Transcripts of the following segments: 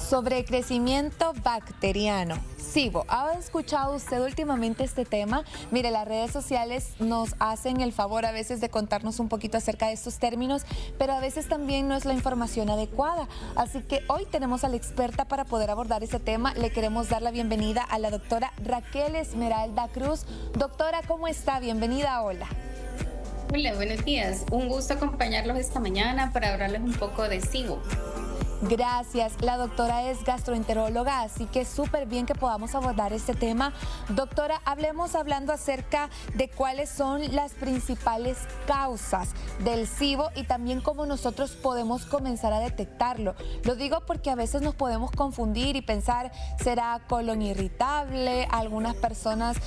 Sobrecrecimiento bacteriano, SIBO. ¿Ha escuchado usted últimamente este tema? Mire, las redes sociales nos hacen el favor a veces de contarnos un poquito acerca de estos términos, pero a veces también no es la información adecuada. Así que hoy tenemos a la experta para poder abordar este tema. Le queremos dar la bienvenida a la doctora Raquel Esmeralda Cruz. Doctora, ¿cómo está? Bienvenida, hola. Hola, buenos días. Un gusto acompañarlos esta mañana para hablarles un poco de SIBO. Gracias. La doctora es gastroenteróloga, así que súper bien que podamos abordar este tema. Doctora, hablando acerca de cuáles son las principales causas del SIBO y también cómo nosotros podemos comenzar a detectarlo. Lo digo porque a veces nos podemos confundir y pensar, ¿será colon irritable? Algunas personas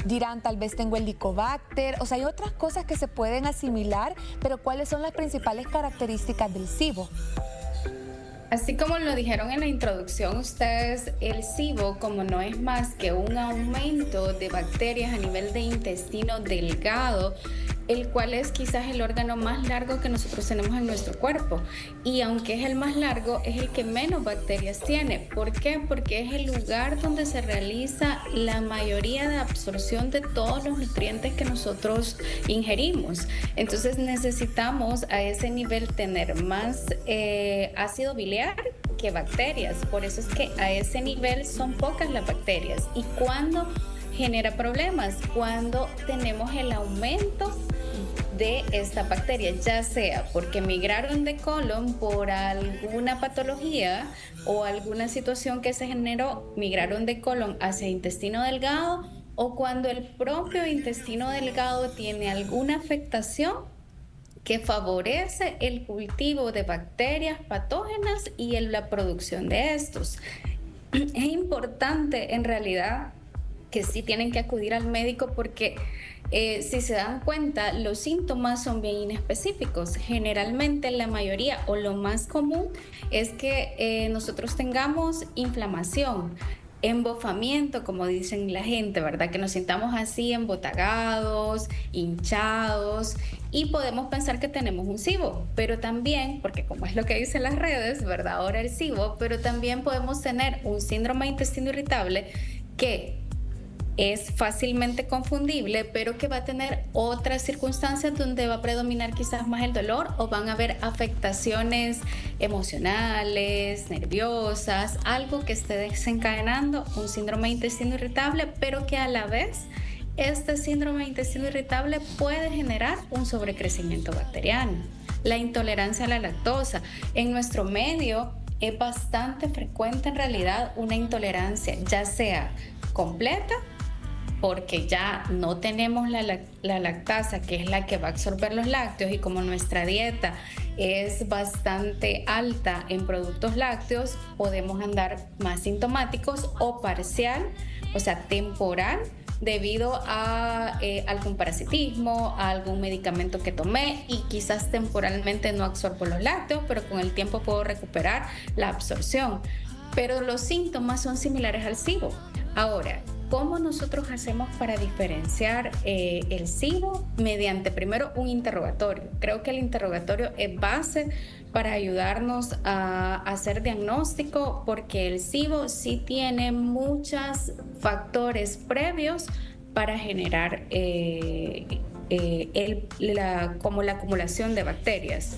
dirán, tal vez tengo helicobacter. O sea, hay otras cosas que se pueden asimilar, pero ¿cuáles son las principales características del SIBO? Así como lo dijeron en la introducción ustedes, el SIBO, como no es más que un aumento de bacterias a nivel de intestino delgado, el cual es quizás el órgano más largo que nosotros tenemos en nuestro cuerpo. Y aunque es el más largo, es el que menos bacterias tiene. ¿Por qué? Porque es el lugar donde se realiza la mayoría de absorción de todos los nutrientes que nosotros ingerimos. Entonces necesitamos a ese nivel tener más ácido biliar que bacterias. Por eso es que a ese nivel son pocas las bacterias. ¿Y cuándo genera problemas? Cuando tenemos el aumento de esta bacteria, ya sea porque migraron de colon por alguna patología o alguna situación que se generó, migraron de colon hacia intestino delgado, o cuando el propio intestino delgado tiene alguna afectación que favorece el cultivo de bacterias patógenas y la producción de estos. Es importante en realidad que sí tienen que acudir al médico porque si se dan cuenta, los síntomas son bien inespecíficos. Generalmente la mayoría o lo más común es que nosotros tengamos inflamación, embofamiento, como dicen la gente, ¿verdad? Que nos sintamos así embotagados, hinchados, y podemos pensar que tenemos un SIBO, pero también, porque como es lo que dicen las redes, ¿verdad? Ahora el SIBO, pero también podemos tener un síndrome de intestino irritable que es fácilmente confundible, pero que va a tener otras circunstancias donde va a predominar quizás más el dolor, o van a haber afectaciones emocionales, nerviosas, algo que esté desencadenando un síndrome de intestino irritable, pero que a la vez este síndrome de intestino irritable puede generar un sobrecrecimiento bacteriano. La intolerancia a la lactosa. En nuestro medio es bastante frecuente en realidad una intolerancia, ya sea completa, porque ya no tenemos la lactasa, que es la que va a absorber los lácteos, y como nuestra dieta es bastante alta en productos lácteos, podemos andar más sintomáticos, o parcial, o sea, temporal, debido a algún parasitismo, a algún medicamento que tomé y quizás temporalmente no absorbo los lácteos, pero con el tiempo puedo recuperar la absorción. Pero los síntomas son similares al SIBO. Ahora, ¿cómo nosotros hacemos para diferenciar el SIBO? Mediante primero un interrogatorio. Creo que el interrogatorio es base para ayudarnos a hacer diagnóstico, porque el SIBO sí tiene muchos factores previos para generar como la acumulación de bacterias.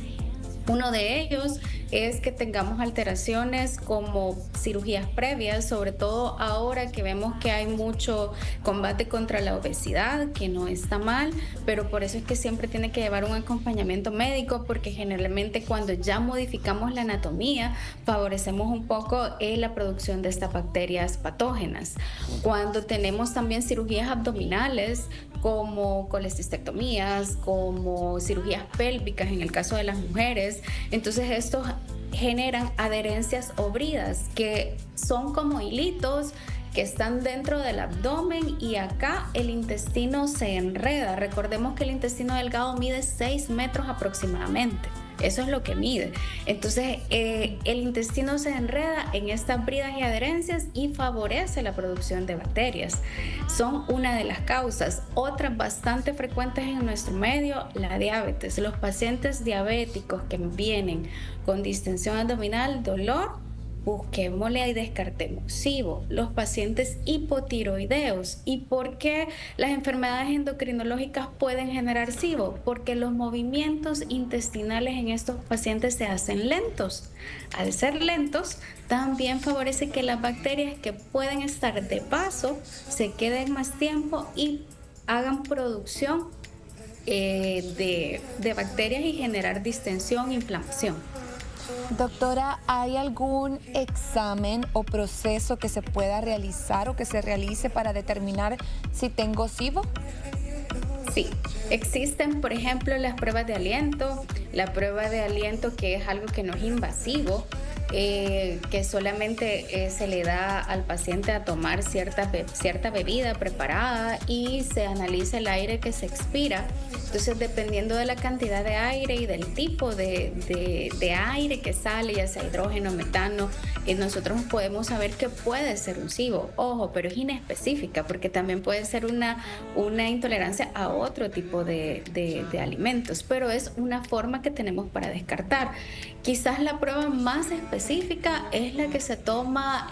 Uno de ellos es que tengamos alteraciones como cirugías previas, sobre todo ahora que vemos que hay mucho combate contra la obesidad, que no está mal, pero por eso es que siempre tiene que llevar un acompañamiento médico, porque generalmente cuando ya modificamos la anatomía, favorecemos un poco la producción de estas bacterias patógenas. Cuando tenemos también cirugías abdominales, como colecistectomías, como cirugías pélvicas en el caso de las mujeres, entonces estos generan adherencias o bridas, que son como hilitos que están dentro del abdomen, y acá el intestino se enreda. Recordemos que el intestino delgado mide 6 metros aproximadamente. Eso es lo que mide. Entonces, el intestino se enreda en estas bridas y adherencias y favorece la producción de bacterias. Son una de las causas. Otras bastante frecuentes en nuestro medio, la diabetes. Los pacientes diabéticos que vienen con distensión abdominal, dolor, busquémosle y descartemos SIBO. Los pacientes hipotiroideos. ¿Y por qué las enfermedades endocrinológicas pueden generar SIBO? Porque los movimientos intestinales en estos pacientes se hacen lentos. Al ser lentos, también favorece que las bacterias que pueden estar de paso se queden más tiempo y hagan producción de bacterias y generar distensión e inflamación. Doctora, ¿hay algún examen o proceso que se pueda realizar o que se realice para determinar si tengo SIBO? Sí, existen, por ejemplo, las pruebas de aliento, la prueba de aliento que es algo que no es invasivo, que solamente se le da al paciente a tomar cierta bebida preparada y se analiza el aire que se expira. Entonces, dependiendo de la cantidad de aire y del tipo de aire que sale, ya sea hidrógeno, metano, nosotros podemos saber que puede ser un SIBO. Ojo, pero es inespecífica porque también puede ser una intolerancia a otro tipo de alimentos, pero es una forma que tenemos para descartar. Quizás la prueba más específica es la que se toma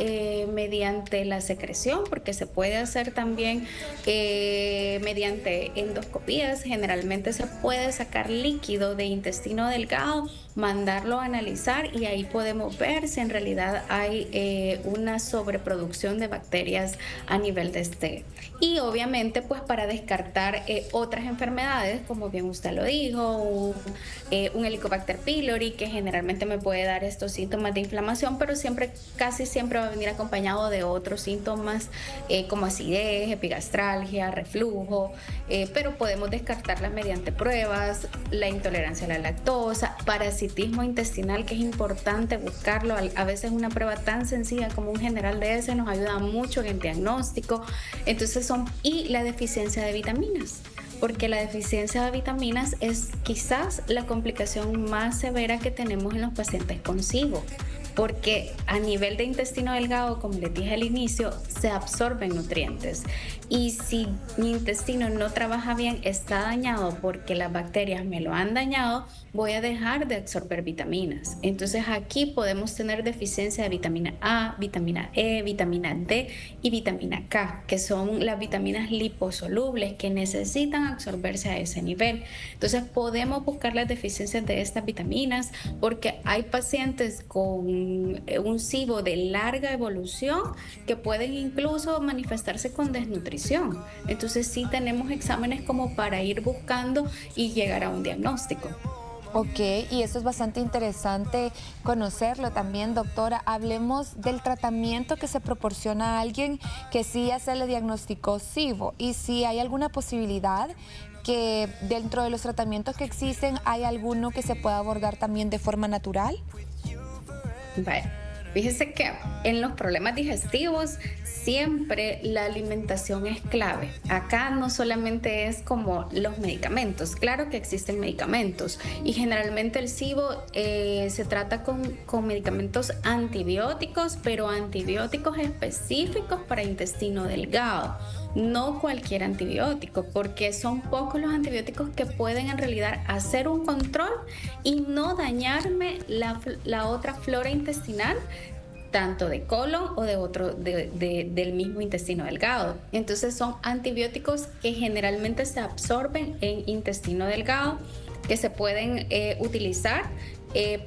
mediante la secreción, porque se puede hacer también mediante endoscopías. Generalmente se puede sacar líquido de intestino delgado, mandarlo a analizar y ahí podemos ver si en realidad hay una sobreproducción de bacterias a nivel de este. Y obviamente pues para descartar otras enfermedades, como bien usted lo dijo, un Helicobacter pylori que generalmente me puede dar estos síntomas de inflamación, pero casi siempre va a venir acompañado de otros síntomas como acidez, epigastralgia, reflujo, pero podemos descartarlas mediante pruebas, la intolerancia a la lactosa, parasitismo intestinal, que es importante buscarlo. A veces una prueba tan sencilla como un general de ese nos ayuda mucho en el diagnóstico. Entonces y la deficiencia de vitaminas, porque la deficiencia de vitaminas es quizás la complicación más severa que tenemos en los pacientes con SIBO, porque a nivel de intestino delgado, como les dije al inicio, se absorben nutrientes. Y si mi intestino no trabaja bien, está dañado porque las bacterias me lo han dañado, voy a dejar de absorber vitaminas. Entonces aquí podemos tener deficiencia de vitamina A, vitamina E, vitamina D y vitamina K, que son las vitaminas liposolubles que necesitan absorberse a ese nivel. Entonces podemos buscar las deficiencias de estas vitaminas porque hay pacientes con un SIBO de larga evolución que pueden incluso manifestarse con desnutrición. Entonces sí tenemos exámenes como para ir buscando y llegar a un diagnóstico. Ok, y eso es bastante interesante conocerlo también, doctora. Hablemos del tratamiento que se proporciona a alguien que sí ya se le diagnosticó SIBO y si hay alguna posibilidad que dentro de los tratamientos que existen hay alguno que se pueda abordar también de forma natural. Vale. Fíjese que en los problemas digestivos siempre la alimentación es clave. Acá no solamente es como los medicamentos, claro que existen medicamentos y generalmente el SIBO se trata con medicamentos antibióticos, pero antibióticos específicos para intestino delgado. No cualquier antibiótico, porque son pocos los antibióticos que pueden en realidad hacer un control y no dañarme la otra flora intestinal, tanto de colon o del mismo intestino delgado. Entonces son antibióticos que generalmente se absorben en intestino delgado, que se pueden utilizar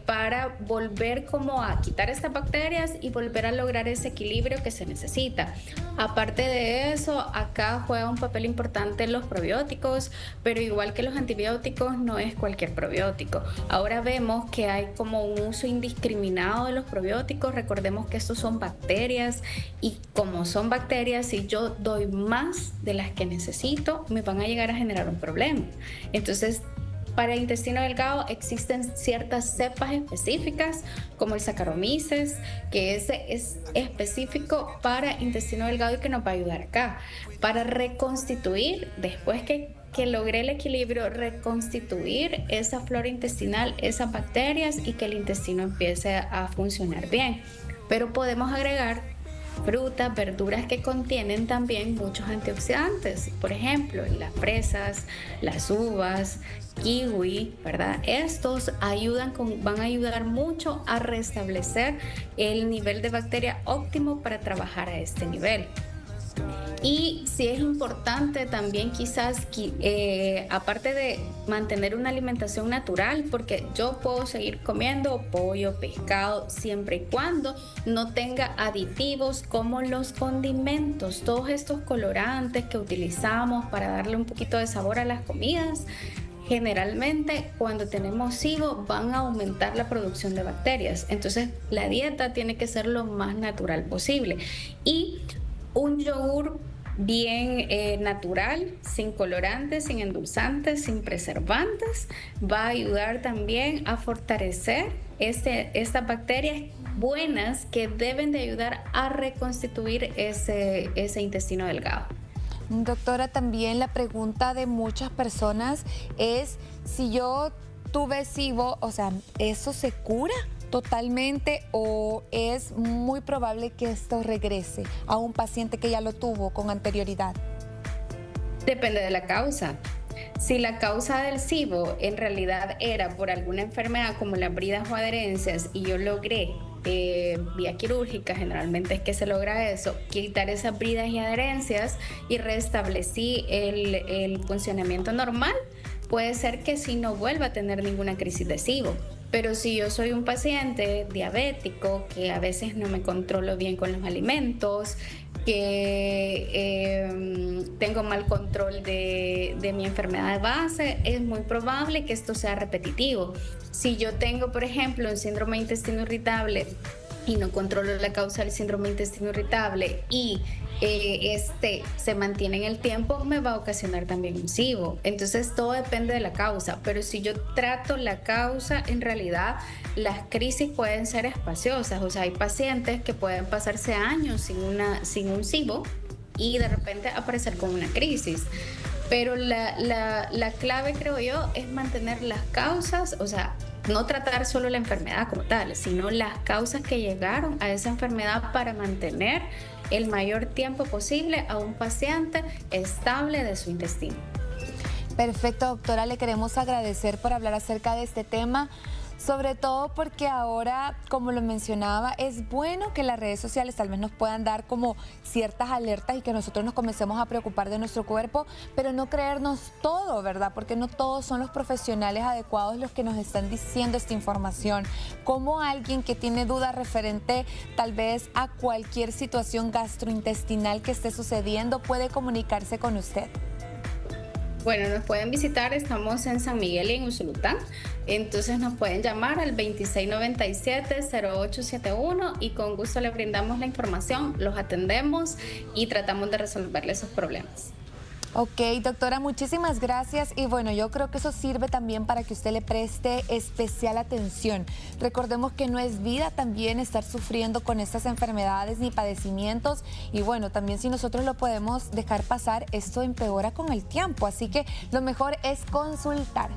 para volver como a quitar estas bacterias y volver a lograr ese equilibrio que se necesita. Aparte de eso, acá juega un papel importante los probióticos, pero igual que los antibióticos, no es cualquier probiótico. Ahora vemos que hay como un uso indiscriminado de los probióticos. Recordemos que estos son bacterias y como son bacterias, si yo doy más de las que necesito, me van a llegar a generar un problema. Entonces, para el intestino delgado existen ciertas cepas específicas como el Saccharomyces, que ese es específico para intestino delgado y que nos va a ayudar acá para reconstituir, después que logré el equilibrio, reconstituir esa flora intestinal, esas bacterias y que el intestino empiece a funcionar bien. Pero podemos agregar frutas, verduras que contienen también muchos antioxidantes. Por ejemplo, las fresas, las uvas, kiwi, ¿verdad? Estos van a ayudar mucho a restablecer el nivel de bacteria óptimo para trabajar a este nivel. Y sí es importante también quizás, aparte de mantener una alimentación natural, porque yo puedo seguir comiendo pollo, pescado, siempre y cuando no tenga aditivos como los condimentos, todos estos colorantes que utilizamos para darle un poquito de sabor a las comidas. Generalmente cuando tenemos SIBO van a aumentar la producción de bacterias, entonces la dieta tiene que ser lo más natural posible. Y un yogur bien natural, sin colorantes, sin endulzantes, sin preservantes, va a ayudar también a fortalecer estas bacterias buenas que deben de ayudar a reconstituir ese intestino delgado. Doctora, también la pregunta de muchas personas es si yo tuve SIBO, o sea, ¿eso se cura totalmente o es muy probable que esto regrese a un paciente que ya lo tuvo con anterioridad? Depende de la causa. Si la causa del SIBO en realidad era por alguna enfermedad como las bridas o adherencias y yo logré vía quirúrgica, generalmente es que se logra eso, quitar esas bridas y adherencias y restablecí el funcionamiento normal, puede ser que sí no vuelva a tener ninguna crisis de SIBO. Pero si yo soy un paciente diabético que a veces no me controlo bien con los alimentos, que tengo mal control de mi enfermedad de base, es muy probable que esto sea repetitivo. Si yo tengo, por ejemplo, un síndrome de intestino irritable y no controlo la causa del síndrome de intestino irritable y se mantiene en el tiempo, me va a ocasionar también un SIBO. Entonces todo depende de la causa, pero si yo trato la causa, en realidad las crisis pueden ser espaciosas. O sea, hay pacientes que pueden pasarse años sin un SIBO y de repente aparecer con una crisis. Pero la clave, creo yo, es mantener las causas, o sea, no tratar solo la enfermedad como tal, sino las causas que llegaron a esa enfermedad para mantener el mayor tiempo posible a un paciente estable de su intestino. Perfecto, doctora, le queremos agradecer por hablar acerca de este tema, sobre todo porque ahora, como lo mencionaba, es bueno que las redes sociales tal vez nos puedan dar como ciertas alertas y que nosotros nos comencemos a preocupar de nuestro cuerpo, pero no creernos todo, ¿verdad? Porque no todos son los profesionales adecuados los que nos están diciendo esta información. Como alguien que tiene dudas referente tal vez a cualquier situación gastrointestinal que esté sucediendo puede comunicarse con usted. Bueno, nos pueden visitar, estamos en San Miguel y en Usulután, entonces nos pueden llamar al 2697-0871 y con gusto le brindamos la información, los atendemos y tratamos de resolverle esos problemas. Ok, doctora, muchísimas gracias y bueno, yo creo que eso sirve también para que usted le preste especial atención. Recordemos que no es vida también estar sufriendo con estas enfermedades ni padecimientos y bueno, también si nosotros lo podemos dejar pasar, esto empeora con el tiempo, así que lo mejor es consultar.